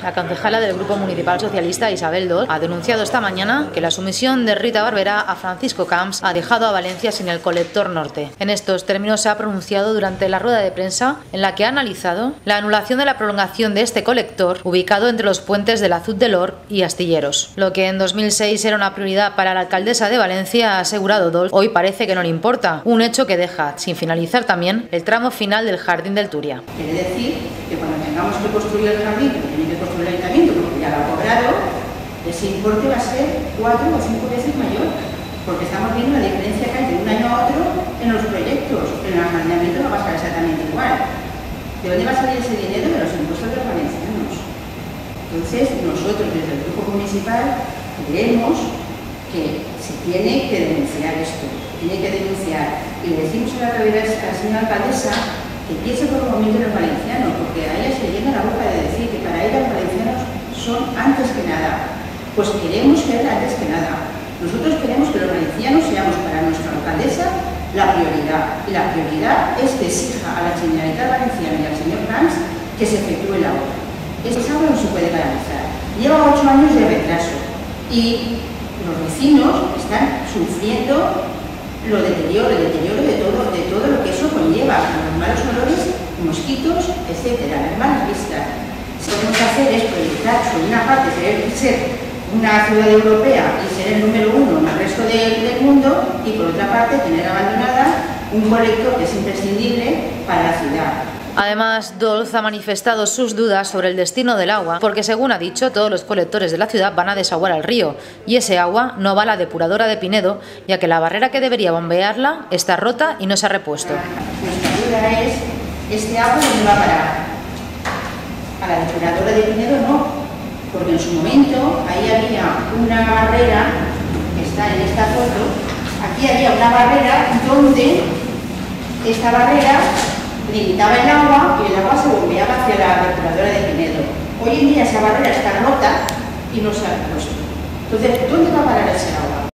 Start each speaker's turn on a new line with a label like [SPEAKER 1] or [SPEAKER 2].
[SPEAKER 1] La concejala del Grupo Municipal Socialista, Isabel Dols, ha denunciado esta mañana que la sumisión de Rita Barberá a Francisco Camps ha dejado a Valencia sin el colector norte. En estos términos se ha pronunciado durante la rueda de prensa en la que ha analizado la anulación de la prolongación de este colector ubicado entre los puentes del Azud del Or y Astilleros. Lo que en 2006 era una prioridad para la alcaldesa de Valencia, ha asegurado Dols, hoy parece que no le importa, un hecho que deja sin finalizar también el tramo final del Jardín del Turia.
[SPEAKER 2] Quiere decir que cuando tengamos que construir el jardín, que tiene que construir el ayuntamiento porque ya lo ha cobrado, ese importe va a ser 4 o 5 veces mayor, porque estamos viendo la diferencia que hay de un año a otro en los proyectos. En el arrendamiento no va a estar exactamente igual. ¿De dónde va a salir ese dinero? De los impuestos de los valencianos. Entonces, nosotros desde el grupo municipal creemos que se tiene que denunciar esto, tiene que denunciar. Y le decimos a la señora alcaldesa que piense por un momento en los valencianos, porque a ella se le llena la boca de decir que para ella los valencianos son antes que nada. Pues queremos ser antes que nada. Nosotros queremos que los valencianos seamos para nuestra alcaldesa la prioridad. Y la prioridad es que exija a la Generalitat Valenciana y al señor Camps que se efectúe la obra. Esa obra no se puede paralizar. Lleva 8 años de retraso y los vecinos están sufriendo el deterioro de todo lo que eso conlleva, los malos olores, mosquitos, etcétera, las malas vistas. Lo que tenemos que hacer es proyectar sobre una parte ser una ciudad europea y ser el número 1 en el resto del mundo, y por otra parte tener abandonada un colector que es imprescindible para la ciudad.
[SPEAKER 1] Además, Dols ha manifestado sus dudas sobre el destino del agua, porque según ha dicho, todos los colectores de la ciudad van a desaguar al río, y ese agua no va a la depuradora de Pinedo, ya que la barrera que debería bombearla está rota y no se ha repuesto.
[SPEAKER 2] Nuestra duda es, ¿este agua dónde va a parar? A la depuradora de Pinedo no, porque en su momento ahí había una barrera, que está en esta foto, aquí había una barrera donde esta barrera limitaba el agua y el agua se bombeaba hacia la depuradora de Pinedo. Hoy en día esa barrera está rota y no se ha repuesto. Entonces, ¿dónde va a parar ese agua?